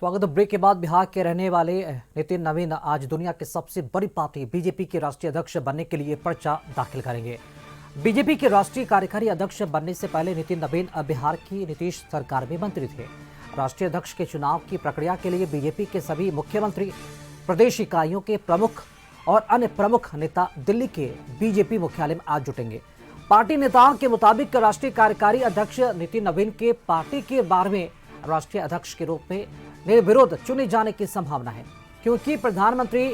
स्वागत। ब्रेक के बाद बिहार के रहने वाले नितिन नवीन आज दुनिया की सबसे बड़ी पार्टी बीजेपी के राष्ट्रीय अध्यक्ष बनने के लिए पर्चा दाखिल करेंगे। बीजेपी के राष्ट्रीय कार्यकारी अध्यक्ष बनने से पहले नितिन नवीन बिहार की नीतीश सरकार में मंत्री थे। राष्ट्रीय अध्यक्ष के चुनाव की प्रक्रिया के लिए बीजेपी के सभी मुख्यमंत्री, प्रदेश इकाइयों के प्रमुख और अन्य प्रमुख नेता दिल्ली के बीजेपी मुख्यालय में आज जुटेंगे। पार्टी नेताओं के मुताबिक राष्ट्रीय कार्यकारी अध्यक्ष नितिन नवीन के पार्टी के 12वें राष्ट्रीय अध्यक्ष के रूप में निर्विरोध चुने जाने की संभावना है, क्योंकि प्रधानमंत्री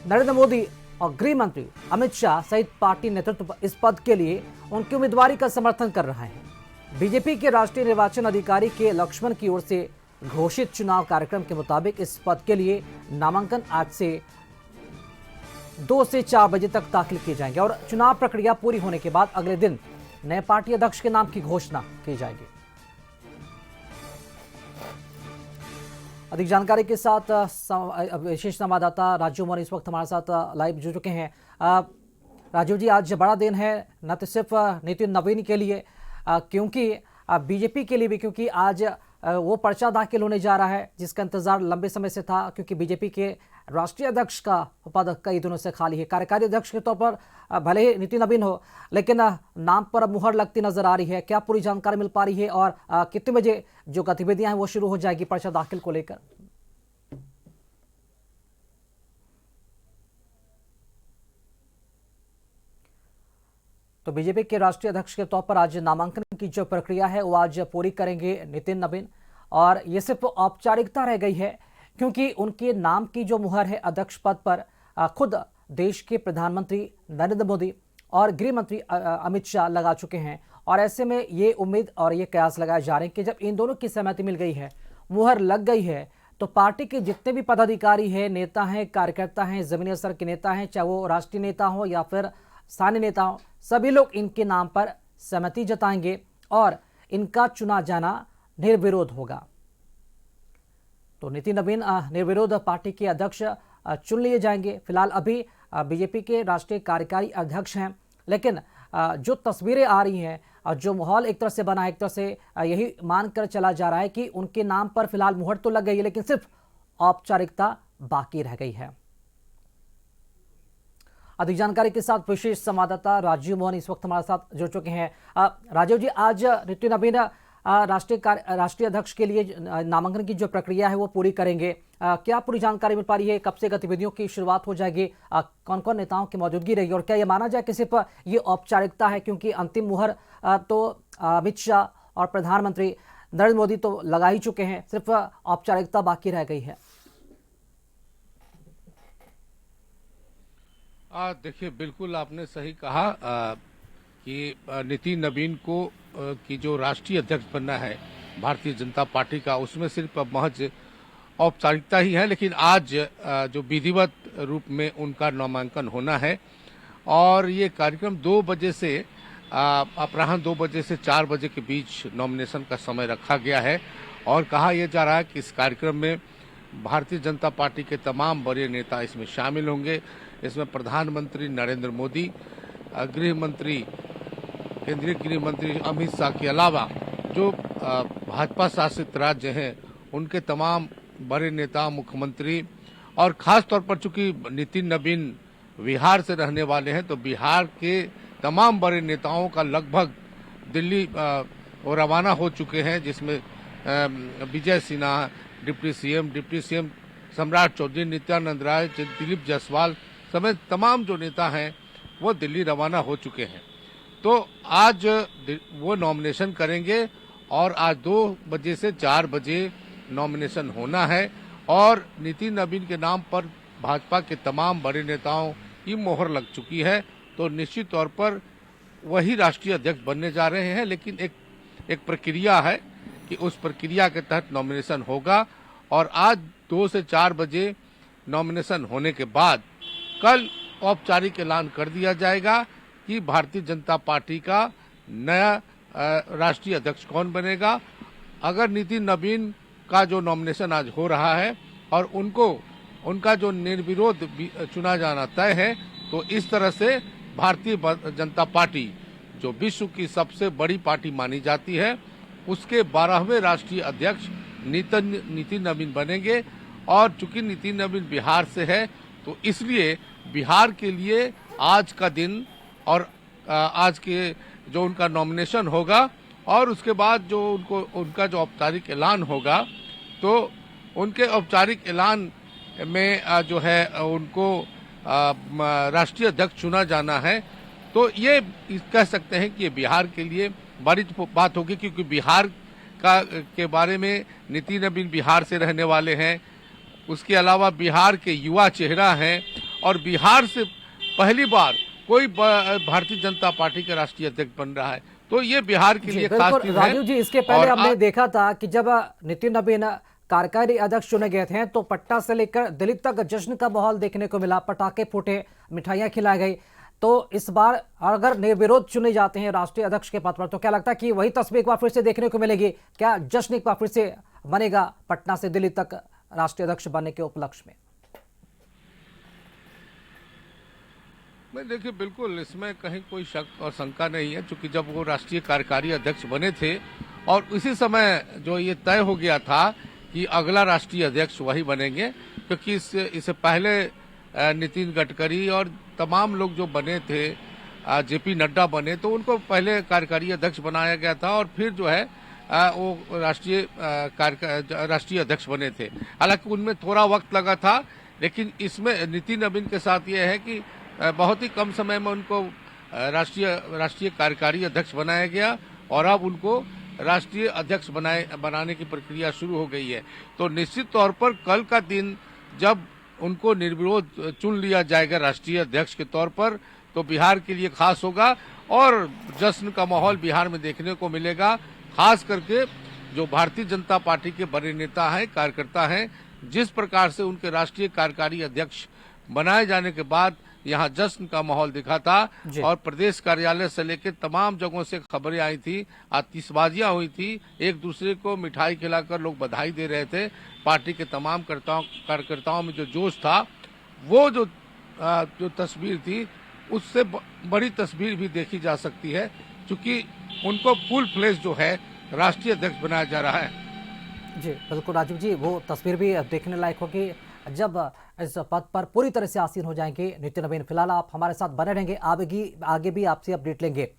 नरेंद्र मोदी और गृह मंत्री अमित शाह सहित पार्टी नेतृत्व इस पद के लिए उनकी उम्मीदवारी का समर्थन कर रहा है। बीजेपी के राष्ट्रीय निर्वाचन अधिकारी के लक्ष्मण की ओर से घोषित चुनाव कार्यक्रम के मुताबिक इस पद के लिए नामांकन आज से 2 से 4 बजे तक दाखिल किए जाएंगे और चुनाव प्रक्रिया पूरी होने के बाद अगले दिन नए पार्टी अध्यक्ष के नाम की घोषणा की जाएगी। अधिक जानकारी के साथ विशेष संवाददाता राजीव मोहन इस वक्त हमारे साथ लाइव जुड़ चुके हैं। राजीव जी, आज बड़ा दिन है न तो सिर्फ नितिन नवीन के लिए क्योंकि बीजेपी के लिए भी, क्योंकि आज वो पर्चा दाखिल होने जा रहा है जिसका इंतजार लंबे समय से था, क्योंकि बीजेपी के राष्ट्रीय अध्यक्ष का पद कई दिनों से खाली है। कार्यकारी अध्यक्ष के तौर पर भले ही नितिन नवीन हो, लेकिन नाम पर अब मुहर लगती नजर आ रही है। क्या पूरी जानकारी मिल पा रही है और कितने बजे जो गतिविधियां हैं वो शुरू हो जाएगी पर्चा दाखिल को लेकर? तो बीजेपी के राष्ट्रीय अध्यक्ष के तौर पर आज नामांकन की जो प्रक्रिया है वो आज पूरी करेंगे नितिन नवीन, और ये सिर्फ औपचारिकता रह गई है क्योंकि उनके नाम की जो मुहर है अध्यक्ष पद पर खुद देश के प्रधानमंत्री नरेंद्र मोदी और गृह मंत्री अमित शाह लगा चुके हैं। और ऐसे में ये उम्मीद और ये कयास लगाए जा रहे हैं कि जब इन दोनों की सहमति मिल गई है, मुहर लग गई है, तो पार्टी के जितने भी पदाधिकारी हैं, नेता हैं, कार्यकर्ता हैं, जमीनी स्तर के नेता हैं, चाहे वो राष्ट्रीय नेता हो या फिर स्थानीय नेता हो, सभी लोग इनके नाम पर सहमति जताएंगे और इनका चुना जाना निर्विरोध होगा। तो नितिन नवीन निर्विरोध पार्टी के अध्यक्ष चुन लिए जाएंगे। फिलहाल अभी बीजेपी के राष्ट्रीय कार्यकारी अध्यक्ष हैं, लेकिन जो तस्वीरें आ रही हैं और जो माहौल एक तरह से बना है, एक तरह से यही मानकर चला जा रहा है कि उनके नाम पर फिलहाल मुहर तो लग गई है, लेकिन सिर्फ औपचारिकता बाकी रह गई है। अधिक जानकारी के साथ विशेष संवाददाता राजीव मोहन इस वक्त हमारे साथ जुड़ चुके हैं। राजीव जी, आज नितिन नवीन राष्ट्रीय अध्यक्ष के लिए नामांकन की जो प्रक्रिया है वो पूरी करेंगे। क्या पूरी जानकारी मिल पा रही है? कब से गतिविधियों की शुरुआत हो जाएगी? कौन कौन नेताओं की मौजूदगी रहेगी? और क्या ये माना जाए कि सिर्फ ये औपचारिकता है, क्योंकि अंतिम मुहर तो अमित शाह और प्रधानमंत्री नरेंद्र मोदी तो लगा ही चुके हैं, सिर्फ औपचारिकता बाकी रह गई है? देखिए, बिल्कुल आपने सही कहा कि नितिन नवीन को की जो राष्ट्रीय अध्यक्ष बनना है भारतीय जनता पार्टी का, उसमें सिर्फ महज औपचारिकता ही है, लेकिन आज जो विधिवत रूप में उनका नामांकन होना है और ये कार्यक्रम 2 बजे से अपराह्न 2 बजे से 4 बजे के बीच नॉमिनेशन का समय रखा गया है। और कहा यह जा रहा है कि इस कार्यक्रम में भारतीय जनता पार्टी के तमाम बड़े नेता इसमें शामिल होंगे। इसमें प्रधानमंत्री नरेंद्र मोदी, गृह मंत्री, केंद्रीय गृह मंत्री अमित शाह के अलावा जो भाजपा शासित राज्य हैं उनके तमाम बड़े नेता, मुख्यमंत्री, और खास तौर पर चूंकि नितिन नवीन बिहार से रहने वाले हैं तो बिहार के तमाम बड़े नेताओं का लगभग दिल्ली वो रवाना हो चुके हैं, जिसमें विजय सिन्हा, डिप्टी सीएम सम्राट चौधरी, नित्यानंद राय, दिलीप जायसवाल समेत तमाम जो नेता हैं वो दिल्ली रवाना हो चुके हैं। तो आज वो नॉमिनेशन करेंगे और आज 2 बजे से 4 बजे नॉमिनेशन होना है और नितिन नवीन के नाम पर भाजपा के तमाम बड़े नेताओं की मोहर लग चुकी है। तो निश्चित तौर पर वही राष्ट्रीय अध्यक्ष बनने जा रहे हैं, लेकिन एक प्रक्रिया है कि उस प्रक्रिया के तहत नॉमिनेशन होगा और आज 2 से 4 बजे नॉमिनेशन होने के बाद कल औपचारिक ऐलान कर दिया जाएगा कि भारतीय जनता पार्टी का नया राष्ट्रीय अध्यक्ष कौन बनेगा। अगर नितिन नवीन का जो नॉमिनेशन आज हो रहा है और उनका जो निर्विरोध चुना जाना तय है, तो इस तरह से भारतीय जनता पार्टी जो विश्व की सबसे बड़ी पार्टी मानी जाती है, उसके 12वें राष्ट्रीय अध्यक्ष नितिन नवीन बनेंगे। और चूंकि नितिन नवीन बिहार से है तो इसलिए बिहार के लिए आज का दिन और आज के जो उनका नॉमिनेशन होगा और उसके बाद जो उनका जो औपचारिक ऐलान होगा, तो उनके औपचारिक ऐलान में जो है उनको राष्ट्रीय अध्यक्ष चुना जाना है। तो ये कह सकते हैं कि ये बिहार के लिए बड़ी बात होगी, क्योंकि बिहार के बारे में नितिन नवीन बिहार से रहने वाले हैं, उसके अलावा बिहार के युवा चेहरा हैं और बिहार से पहली बार कोई भारतीय जनता पार्टी का राष्ट्रीय अध्यक्ष बन रहा है। तो ये बिहार के लिए खास चीज है। राजीव जी, इसके पहले हमने देखा था कि जब नितिन नवीन कार्यकारी अध्यक्ष चुने गए थे तो पटना से लेकर दिल्ली तक जश्न का माहौल देखने को मिला, पटाखे फूटे, मिठाइयां खिलाई गई। तो इस बार अगर निर्विरोध चुने जाते हैं राष्ट्रीय अध्यक्ष के पद पर, तो क्या लगता है कि वही तस्वीर एक बार फिर से देखने को मिलेगी? क्या जश्न एक बार फिर से बनेगा पटना से दिल्ली तक राष्ट्रीय अध्यक्ष बनने के उपलक्ष्य में? मैं देखिए, बिल्कुल इसमें कहीं कोई शक और शंका नहीं है, क्योंकि जब वो राष्ट्रीय कार्यकारी अध्यक्ष बने थे और उसी समय जो ये तय हो गया था कि अगला राष्ट्रीय अध्यक्ष वही बनेंगे, क्योंकि इससे पहले नितिन गडकरी और तमाम लोग जो बने थे, जेपी नड्डा बने, तो उनको पहले कार्यकारी अध्यक्ष बनाया गया था और फिर जो है वो राष्ट्रीय अध्यक्ष बने थे। हालांकि उनमें थोड़ा वक्त लगा था, लेकिन इसमें नितिन नवीन के साथ ये है कि बहुत ही कम समय में उनको राष्ट्रीय कार्यकारी अध्यक्ष बनाया गया और अब उनको राष्ट्रीय अध्यक्ष बनाने की प्रक्रिया शुरू हो गई है। तो निश्चित तौर पर कल का दिन जब उनको निर्विरोध चुन लिया जाएगा राष्ट्रीय अध्यक्ष के तौर पर, तो बिहार के लिए खास होगा और जश्न का माहौल बिहार में देखने को मिलेगा। खास करके जो भारतीय जनता पार्टी के बड़े नेता हैं, कार्यकर्ता हैं, जिस प्रकार से उनके राष्ट्रीय कार्यकारी अध्यक्ष बनाए जाने के बाद यहाँ जश्न का माहौल दिखा था और प्रदेश कार्यालय से लेकर तमाम जगहों से खबरें आई थी, आतिशबाजियां हुई थी, एक दूसरे को मिठाई खिलाकर लोग बधाई दे रहे थे। पार्टी के तमाम कार्यकर्ताओं में जो जोश था, वो जो तस्वीर थी, उससे बड़ी तस्वीर भी देखी जा सकती है, क्योंकि उनको फुल फ्लेश जो है राष्ट्रीय अध्यक्ष बनाया जा रहा है। जी बिल्कुल राजीव जी, वो तस्वीर भी देखने लायक होगी जब इस पद पर पूरी तरह से आसीन हो जाएंगे नितिन नवीन। फिलहाल आप हमारे साथ बने रहेंगे, आगे भी आपसे अपडेट लेंगे।